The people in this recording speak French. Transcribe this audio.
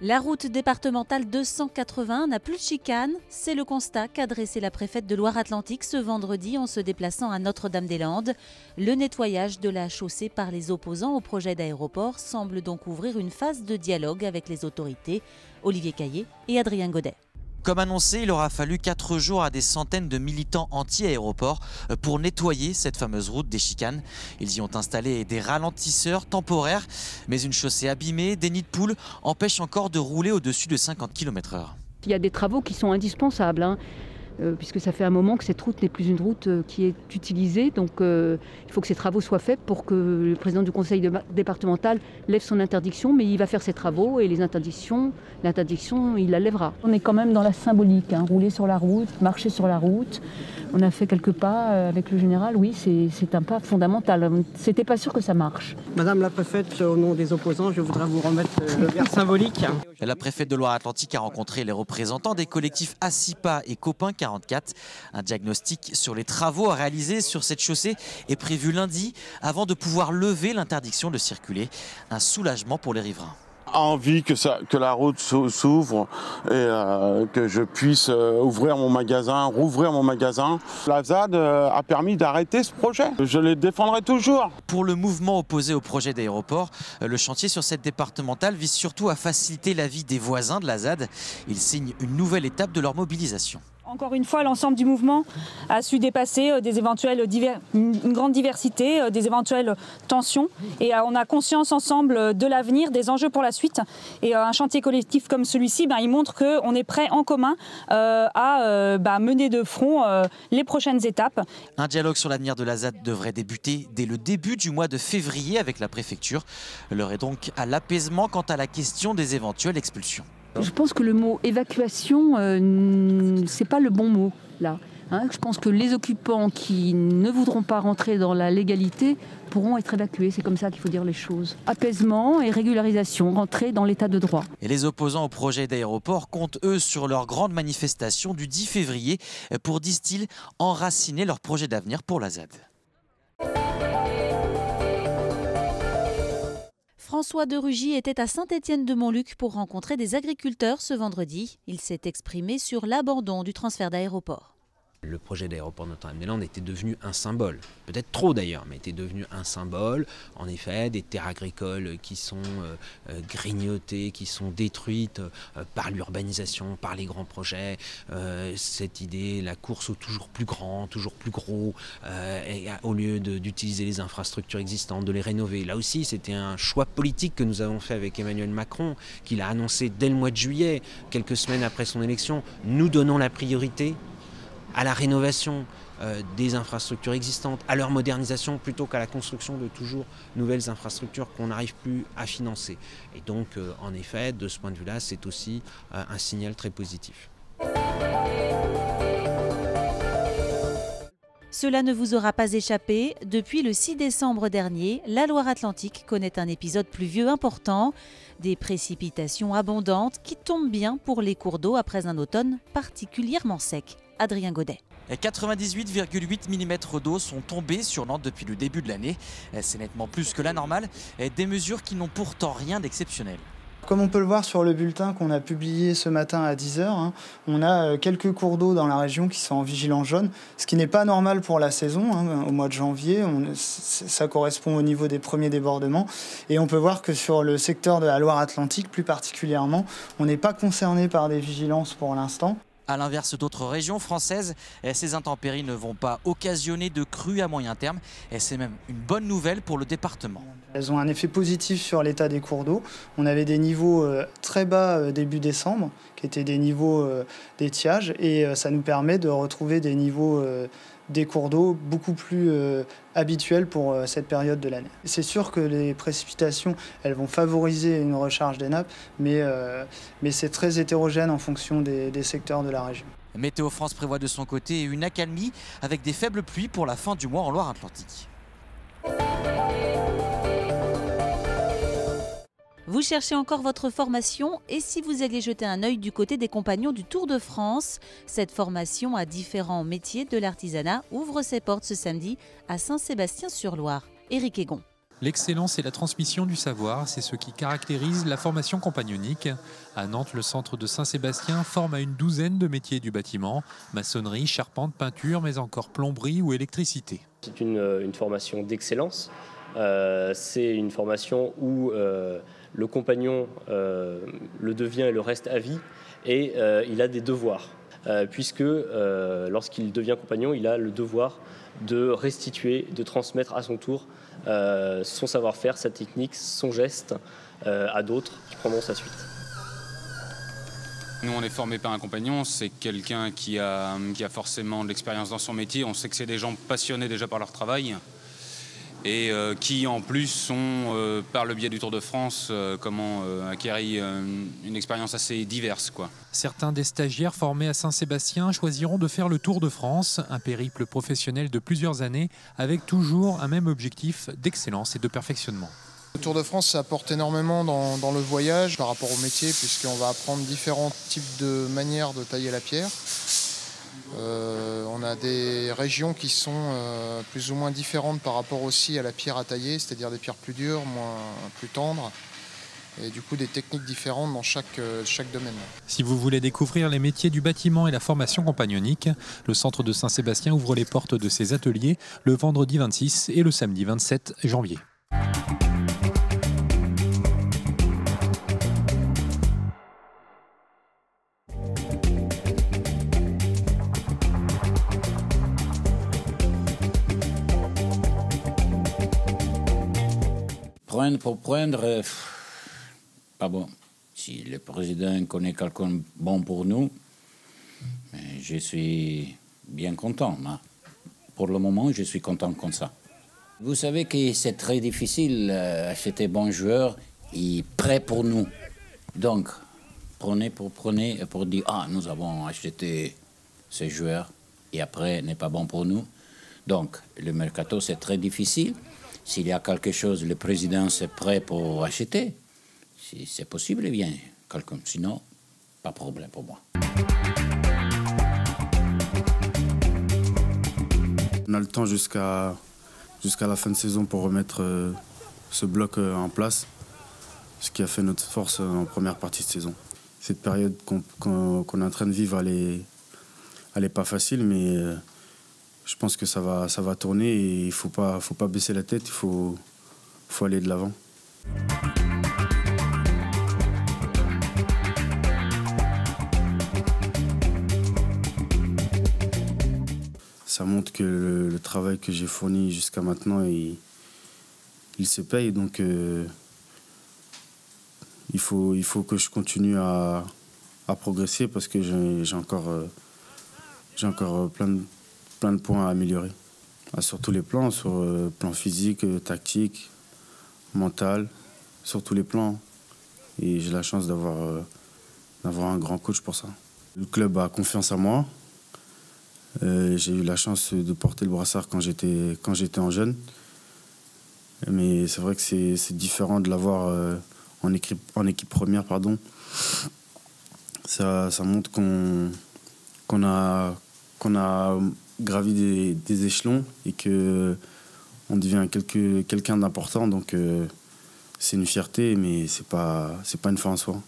La route départementale 280 n'a plus de chicane. C'est le constat qu'a dressé la préfète de Loire-Atlantique ce vendredi en se déplaçant à Notre-Dame-des-Landes. Le nettoyage de la chaussée par les opposants au projet d'aéroport semble donc ouvrir une phase de dialogue avec les autorités. Olivier Caillé et Adrien Godet. Comme annoncé, il aura fallu 4 jours à des centaines de militants anti-aéroport pour nettoyer cette fameuse route des chicanes. Ils y ont installé des ralentisseurs temporaires, mais une chaussée abîmée, des nids de poules empêchent encore de rouler au-dessus de 50 km/h. Il y a des travaux qui sont indispensables, puisque ça fait un moment que cette route n'est plus une route qui est utilisée. Donc il faut que ces travaux soient faits pour que le président du conseil départemental lève son interdiction. Mais il va faire ses travaux et l'interdiction, il la lèvera. On est quand même dans la symbolique, rouler sur la route, marcher sur la route. On a fait quelques pas avec le général, oui, c'est un pas fondamental. C'était pas sûr que ça marche. Madame la préfète, au nom des opposants, je voudrais vous remettre le verre symbolique. La préfète de Loire-Atlantique a rencontré les représentants des collectifs ASIPA et Copain 44. Un diagnostic sur les travaux à réaliser sur cette chaussée est prévu lundi avant de pouvoir lever l'interdiction de circuler. Un soulagement pour les riverains. Envie que la route s'ouvre et que je puisse rouvrir mon magasin. La ZAD a permis d'arrêter ce projet. Je les défendrai toujours. Pour le mouvement opposé au projet d'aéroport, le chantier sur cette départementale vise surtout à faciliter la vie des voisins de la ZAD. Ils signent une nouvelle étape de leur mobilisation. Encore une fois, l'ensemble du mouvement a su dépasser une grande diversité, des éventuelles tensions. Et on a conscience ensemble de l'avenir, des enjeux pour la suite. Et un chantier collectif comme celui-ci, il montre qu'on est prêt en commun à mener de front les prochaines étapes. Un dialogue sur l'avenir de la ZAD devrait débuter dès le début du mois de février avec la préfecture. L'heure est donc à l'apaisement quant à la question des éventuelles expulsions. Je pense que le mot évacuation, c'est pas le bon mot là. Je pense que les occupants qui ne voudront pas rentrer dans la légalité pourront être évacués. C'est comme ça qu'il faut dire les choses. Apaisement et régularisation, rentrer dans l'état de droit. Et les opposants au projet d'aéroport comptent, eux, sur leur grande manifestation du 10 février pour, disent-ils, enraciner leur projet d'avenir pour la ZAD. François de Rugy était à Saint-Étienne-de-Montluc pour rencontrer des agriculteurs ce vendredi. Il s'est exprimé sur l'abandon du transfert d'aéroport. Le projet d'aéroport Notre-Dame-des-Landes était devenu un symbole, peut-être trop d'ailleurs, mais était devenu un symbole. En effet, des terres agricoles qui sont grignotées, qui sont détruites par l'urbanisation, par les grands projets. Cette idée, la course au toujours plus grand, toujours plus gros, au lieu d'utiliser les infrastructures existantes, de les rénover. Là aussi, c'était un choix politique que nous avons fait avec Emmanuel Macron, qu'il a annoncé dès le mois de juillet, quelques semaines après son élection. Nous donnons la priorité à la rénovation des infrastructures existantes, à leur modernisation, plutôt qu'à la construction de toujours nouvelles infrastructures qu'on n'arrive plus à financer. Et donc, en effet, de ce point de vue-là, c'est aussi un signal très positif. Cela ne vous aura pas échappé. Depuis le 6 décembre dernier, la Loire-Atlantique connaît un épisode pluvieux important. Des précipitations abondantes qui tombent bien pour les cours d'eau après un automne particulièrement sec. Adrien Godet. 98,8 mm d'eau sont tombés sur Nantes depuis le début de l'année. C'est nettement plus que la normale. Des mesures qui n'ont pourtant rien d'exceptionnel. Comme on peut le voir sur le bulletin qu'on a publié ce matin à 10h, on a quelques cours d'eau dans la région qui sont en vigilance jaune, ce qui n'est pas normal pour la saison. Au mois de janvier, ça correspond au niveau des premiers débordements. Et on peut voir que sur le secteur de la Loire-Atlantique, plus particulièrement, on n'est pas concerné par des vigilances pour l'instant. À l'inverse d'autres régions françaises, ces intempéries ne vont pas occasionner de crues à moyen terme. C'est même une bonne nouvelle pour le département. Elles ont un effet positif sur l'état des cours d'eau. On avait des niveaux très bas début décembre, qui étaient des niveaux d'étiage, et ça nous permet de retrouver des niveaux des cours d'eau beaucoup plus habituels pour cette période de l'année. C'est sûr que les précipitations, elles vont favoriser une recharge des nappes, mais c'est très hétérogène en fonction des secteurs de la région. Météo France prévoit de son côté une accalmie avec des faibles pluies pour la fin du mois en Loire-Atlantique. Vous cherchez encore votre formation et si vous alliez jeter un œil du côté des compagnons du Tour de France, cette formation à différents métiers de l'artisanat ouvre ses portes ce samedi à Saint-Sébastien-sur-Loire. Éric Egon. L'excellence et la transmission du savoir, c'est ce qui caractérise la formation compagnonique. À Nantes, le centre de Saint-Sébastien forme à une douzaine de métiers du bâtiment, maçonnerie, charpente, peinture, mais encore plomberie ou électricité. C'est une formation d'excellence. C'est une formation où le compagnon le devient et le reste à vie, et il a des devoirs, puisque lorsqu'il devient compagnon, il a le devoir de restituer, de transmettre à son tour son savoir-faire, sa technique, son geste à d'autres qui prendront sa suite. Nous, on est formé par un compagnon, c'est quelqu'un qui a forcément de l'expérience dans son métier. On sait que c'est des gens passionnés déjà par leur travail et qui, en plus, sont, par le biais du Tour de France, acquérir une expérience assez diverse, quoi. Certains des stagiaires formés à Saint-Sébastien choisiront de faire le Tour de France, un périple professionnel de plusieurs années, avec toujours un même objectif d'excellence et de perfectionnement. Le Tour de France, ça apporte énormément dans le voyage par rapport au métier, puisqu'on va apprendre différents types de manières de tailler la pierre. On a des régions qui sont plus ou moins différentes par rapport aussi à la pierre à tailler, c'est-à-dire des pierres plus dures, plus tendres, et du coup des techniques différentes dans chaque domaine. Si vous voulez découvrir les métiers du bâtiment et la formation compagnonique, le centre de Saint-Sébastien ouvre les portes de ses ateliers le vendredi 26 et le samedi 27 janvier. Prendre pour prendre, pas bon. Si le président connaît quelqu'un de bon pour nous, je suis bien content. Mais pour le moment, je suis content comme ça. Vous savez que c'est très difficile d'acheter bons joueurs et prêts pour nous. Donc, prenez pour dire « Ah, nous avons acheté ce joueur et après, n'est pas bon pour nous. » Donc, le mercato, c'est très difficile. S'il y a quelque chose, le président est prêt pour acheter. Si c'est possible, bien, quelqu'un. Sinon, pas de problème pour moi. On a le temps jusqu'à la fin de saison pour remettre ce bloc en place, ce qui a fait notre force en première partie de saison. Cette période qu'on est en train de vivre, elle est pas facile, mais je pense que ça va tourner et il faut pas baisser la tête, il faut aller de l'avant. Ça montre que le travail que j'ai fourni jusqu'à maintenant, il se paye. Donc il faut que je continue à progresser parce que j'ai encore plein de points à améliorer. Sur tous les plans, sur le plan physique, tactique, mental, sur tous les plans. Et j'ai la chance d'avoir un grand coach pour ça. Le club a confiance en moi. J'ai eu la chance de porter le brassard quand j'étais en jeune. Mais c'est vrai que c'est différent de l'avoir en équipe première. Pardon. Ça montre qu'on a gravi des échelons et qu'on devient quelqu'un d'important. Donc c'est une fierté, mais c'est pas une fin en soi.